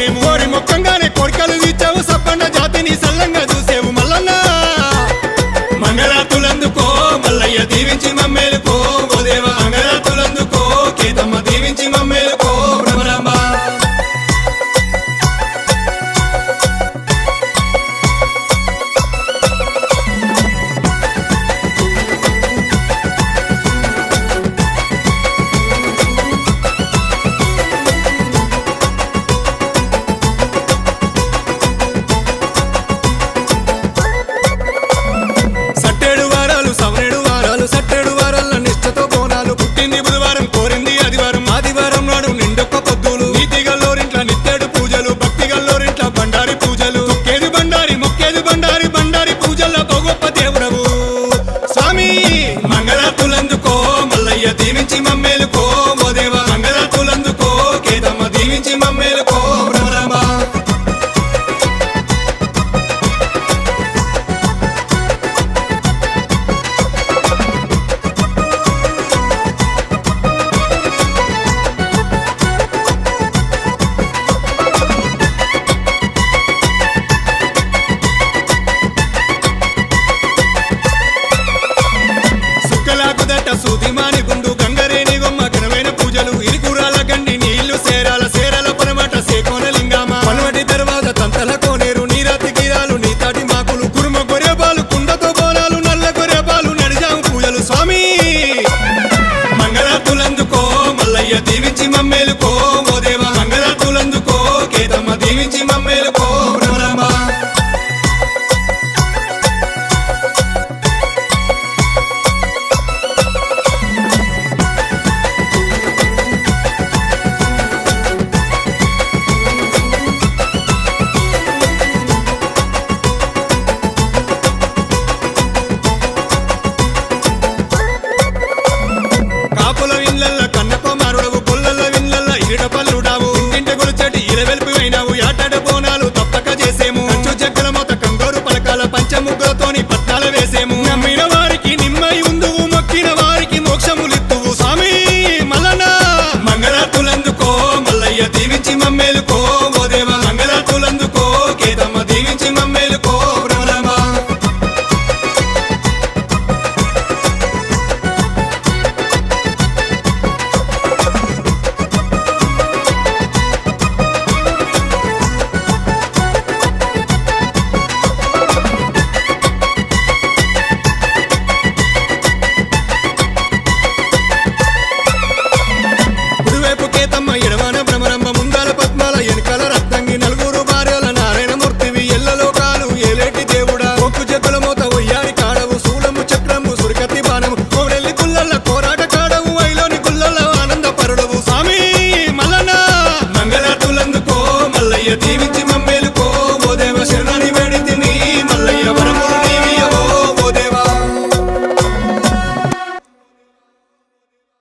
కోరేము కోరి మొక్కంగానే కోరికలు తీర్చావు సబ్బండ జాతిని సల్లంగా చూసేవు మల్లన్న మంగళాతులందుకో మల్లయ్య దీవించి మమ్మేలుకో ఓ దేవ మంగళాతులందుకో కేతమ్మ దీవించి మమ్మేలుకో భ్రమరాంబ సట్టేడు వారాల నిష్టతో బోనాలు పుట్టింది బుధవారం కోరింది ఆదివారం ఆదివారం నాడు నిండొక్క పొద్దులు నీతిగల్లోరింట్ల నిత్తేడు పూజలు భక్తిగల్లోరింట్ల బండారి పూజలు మొక్కేది బండారి బండారి పూజల్లో గొప్ప దేవుడవు స్వామి మంగళాతులందుకో మల్లయ్య దీవించి మమ్మేలుకో ఓ దేవ మంగళాతులందుకో కేతమ్మ దీవించి మమ్మేలుకో భ్రమరాంబ సూదిమాని గుండు గంగరేని గొమ్మ ఘనమైన పూజలు ఇరుకురాల గండి నీళ్లు సేరాల పనమాట సేకోన లింగామ పనవటి తర్వాత తంతల కోనేరు నీరాతి గిరాలు నీతాటి మాకులు కురుమ గొర్రెబాలు కుండతో బోనాలు నల్ల గొర్రెబాలు నడిజాము పూజలు స్వామి మంగళాతులందుకో మల్లయ్య దీవించి మమ్మేలు